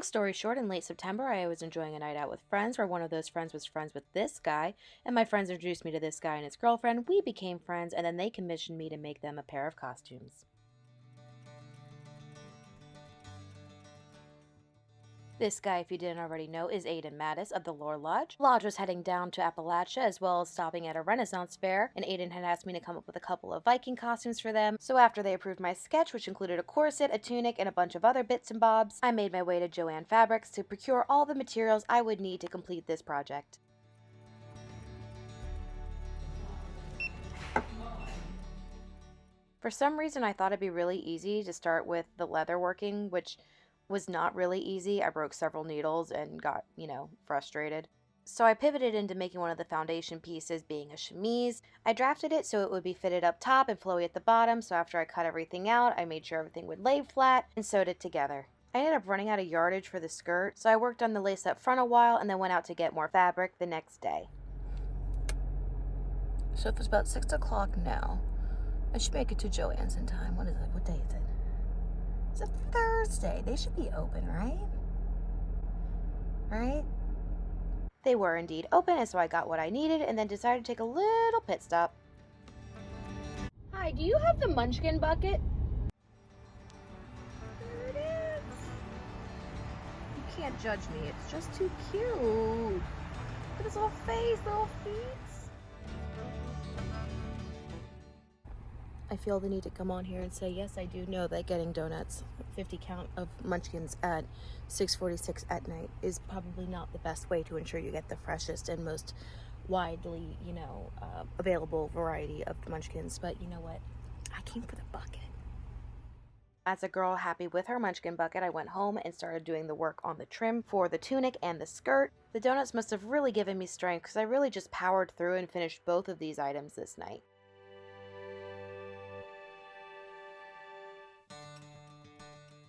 Long story short, in late September, I was enjoying a night out with friends where one of those friends was friends with this guy, and my friends introduced me to this guy and his girlfriend. We became friends, and then they commissioned me to make them a pair of costumes. This guy, if you didn't already know, is Aidan Mattis of the Lore Lodge. Lodge was heading down to Appalachia as well as stopping at a Rennaisance Fair, and Aidan had asked me to come up with a couple of Viking costumes for them. So after they approved my sketch, which included a corset, a tunic, and a bunch of other bits and bobs, I made my way to Joann Fabrics to procure all the materials I would need to complete this project. For some reason, I thought it'd be really easy to start with the leather working, which was not really easy. I broke several needles and got, frustrated. So I pivoted into making one of the foundation pieces being a chemise. I drafted it so it would be fitted up top and flowy at the bottom, so after I cut everything out, I made sure everything would lay flat and sewed it together. I ended up running out of yardage for the skirt, so I worked on the lace up front a while and then went out to get more fabric the next day. So if it's about 6 o'clock now, I should make it to Joann's in time. What is it? What day is it? It's a Thursday. They should be open, right? Right? They were indeed open, and so I got what I needed and then decided to take a little pit stop. Hi, do you have the Munchkin bucket? There it is. You can't judge me. It's just too cute. Look at his little face, little feet. I feel the need to come on here and say, yes, I do know that getting donuts, 50 count of Munchkins at 6:46 at night is probably not the best way to ensure you get the freshest and most widely, available variety of the Munchkins. But you know what? I came for the bucket. As a girl happy with her Munchkin bucket, I went home and started doing the work on the trim for the tunic and the skirt. The donuts must have really given me strength because I really just powered through and finished both of these items this night.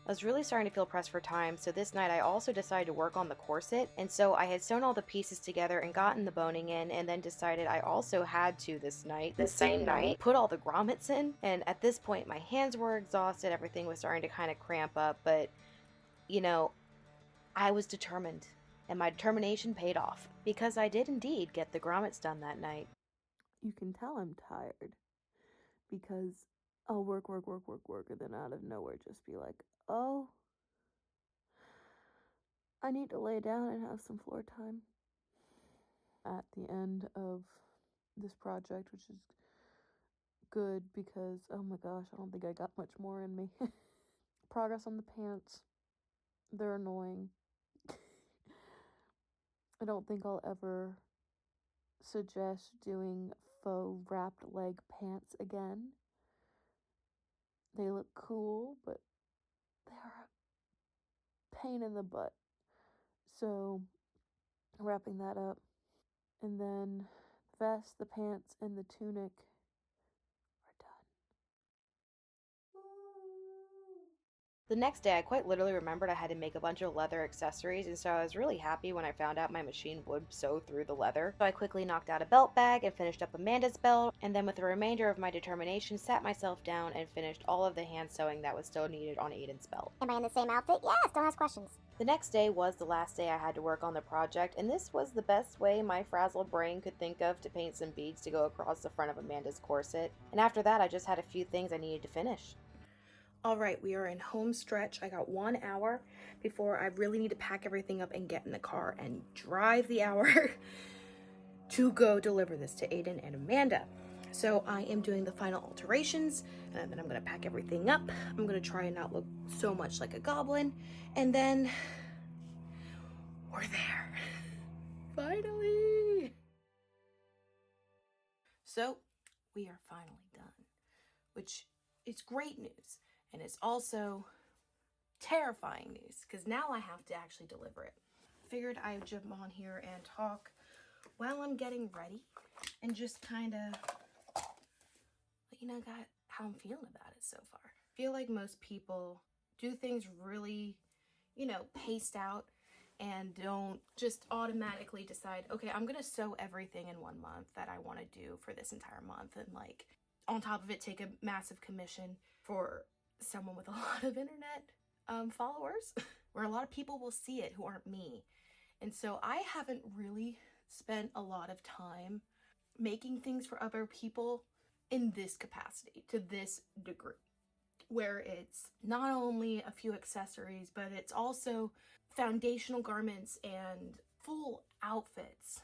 I was really starting to feel pressed for time, so this night I also decided to work on the corset, and so I had sewn all the pieces together and gotten the boning in, and then decided I also had to this night, the same night, put all the grommets in, and at this point my hands were exhausted, everything was starting to kind of cramp up, but, I was determined, and my determination paid off, because I did indeed get the grommets done that night. You can tell I'm tired because I'll work, and then out of nowhere just be like, oh, I need to lay down and have some floor time. At the end of this project, which is good because, oh my gosh, I don't think I got much more in me. Progress on the pants. They're annoying. I don't think I'll ever suggest doing faux wrapped leg pants again. They look cool, but they're a pain in the butt. So, wrapping that up. And then the vest, the pants, and the tunic are done. The next day, I quite literally remembered I had to make a bunch of leather accessories, and so I was really happy when I found out my machine would sew through the leather. So I quickly knocked out a belt bag and finished up Amanda's belt, and then with the remainder of my determination, sat myself down and finished all of the hand sewing that was still needed on Aidan's belt. Am I in the same outfit? Yes, don't ask questions. The next day was the last day I had to work on the project, and this was the best way my frazzled brain could think of to paint some beads to go across the front of Amanda's corset. And after that, I just had a few things I needed to finish. All right, we are in home stretch. I got 1 hour before I really need to pack everything up and get in the car and drive the hour to go deliver this to Aidan and Amanda. So I am doing the final alterations, and then I'm gonna pack everything up. I'm gonna try and not look so much like a goblin, and then we're there. Finally. So we are finally done, which is great news. And it's also terrifying news because now I have to actually deliver it. Figured I would jump on here and talk while I'm getting ready and just kind of let you know how I'm feeling about it so far. I feel like most people do things really, paced out and don't just automatically decide, okay, I'm going to sew everything in 1 month that I want to do for this entire month. And on top of it, take a massive commission for someone with a lot of internet followers. where a lot of people will see it who aren't me. And so I haven't really spent a lot of time making things for other people in this capacity, to this degree, where it's not only a few accessories, but it's also foundational garments and full outfits.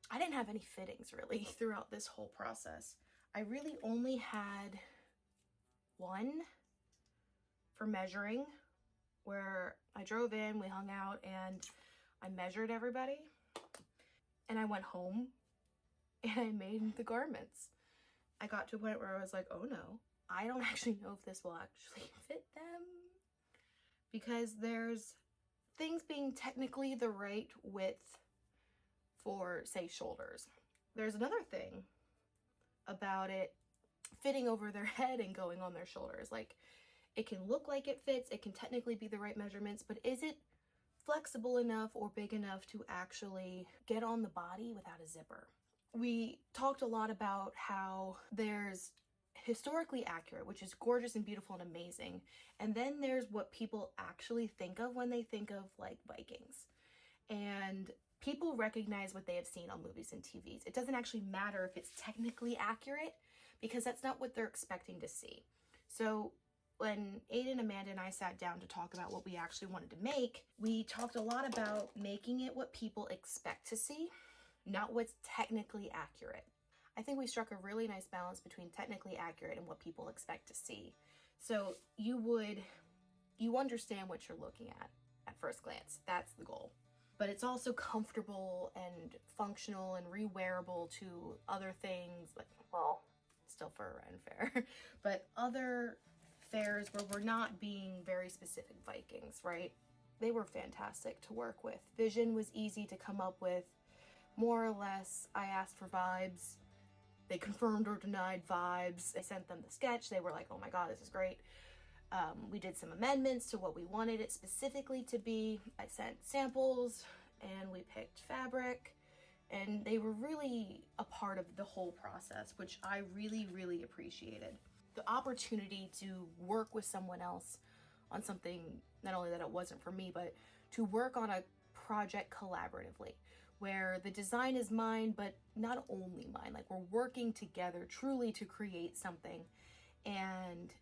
I didn't have any fittings really throughout this whole process. I really only had one for measuring, where I drove in, we hung out, and I measured everybody, and I went home and I made the garments. I got to a point where I was like, oh no, I don't actually know if this will actually fit them, because there's things being technically the right width for, say, shoulders. There's another thing about it fitting over their head and going on their shoulders. Like, it can look like it fits, it can technically be the right measurements, but is it flexible enough or big enough to actually get on the body without a zipper? We talked a lot about how there's historically accurate, which is gorgeous and beautiful and amazing, and then there's what people actually think of when they think of like Vikings. And people recognize what they have seen on movies and TVs. It doesn't actually matter if it's technically accurate, because that's not what they're expecting to see. So when Aidan, Amanda, and I sat down to talk about what we actually wanted to make, we talked a lot about making it what people expect to see, not what's technically accurate. I think we struck a really nice balance between technically accurate and what people expect to see. So you understand what you're looking at first glance. That's the goal. But it's also comfortable and functional and re-wearable to other things, like, well, still for a Ren fair, but other fairs where we're not being very specific Vikings, right? They were fantastic to work with. Vision was easy to come up with. More or less, I asked for vibes. They confirmed or denied vibes. I sent them the sketch. They were like, oh my God, this is great. We did some amendments to what we wanted it specifically to be. I sent samples and we picked fabric, and they were really a part of the whole process, which I really, really appreciated. The opportunity to work with someone else on something, not only that it wasn't for me, but to work on a project collaboratively, where the design is mine, but not only mine. Like, we're working together truly to create something, and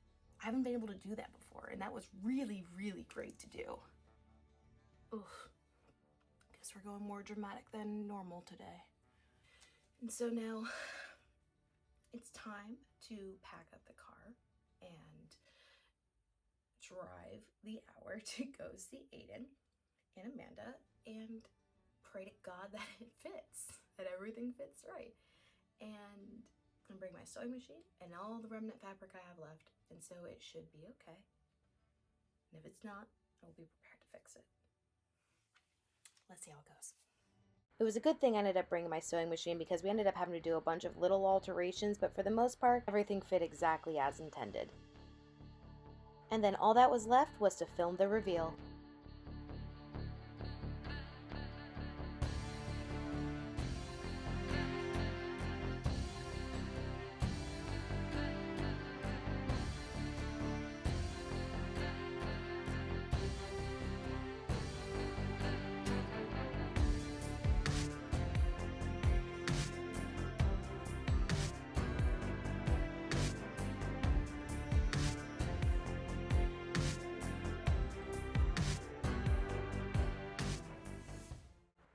I haven't been able to do that before, and that was really, really great to do. Oof. Guess we're going more dramatic than normal today. And so now it's time to pack up the car and drive the hour to go see Aidan and Amanda and pray to God that it fits, that everything fits right. And I'm gonna bring my sewing machine and all the remnant fabric I have left, and so it should be okay. And if it's not, I will be prepared to fix it. Let's see how it goes. It was a good thing I ended up bringing my sewing machine, because we ended up having to do a bunch of little alterations, but for the most part, everything fit exactly as intended. And then all that was left was to film the reveal.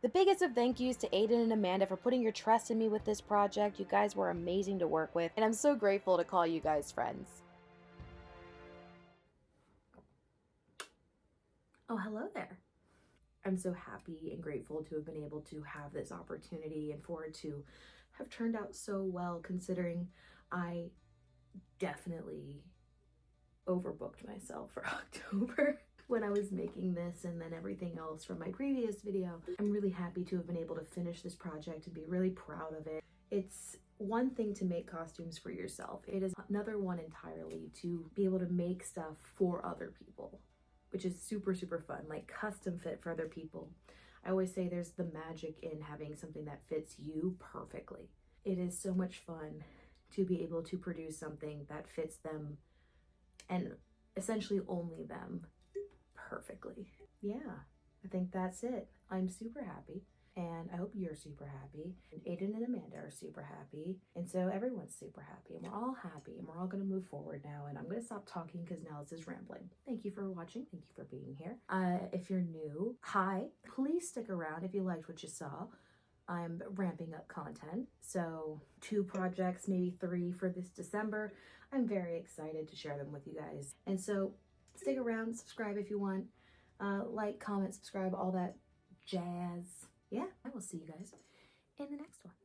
The biggest of thank yous to Aidan and Amanda for putting your trust in me with this project. You guys were amazing to work with, and I'm so grateful to call you guys friends. Oh, hello there. I'm so happy and grateful to have been able to have this opportunity and for it to have turned out so well, considering I definitely overbooked myself for October when I was making this, and then everything else from my previous video. I'm really happy to have been able to finish this project and be really proud of it. It's one thing to make costumes for yourself. It is another one entirely to be able to make stuff for other people, which is super, super fun, like custom fit for other people. I always say there's the magic in having something that fits you perfectly. It is so much fun to be able to produce something that fits them, and essentially only them, perfectly. yeah, I think that's it. I'm super happy. And I hope you're super happy. And Aidan and Amanda are super happy. And so everyone's super happy. And we're all happy. And we're all going to move forward now. And I'm going to stop talking because now this is rambling. Thank you for watching. Thank you for being here. If you're new, hi. Please stick around if you liked what you saw. I'm ramping up content. So 2 projects, maybe 3 for this December. I'm very excited to share them with you guys. And so stick around, subscribe if you want. Like, comment, subscribe, all that jazz. Yeah, I will see you guys in the next one.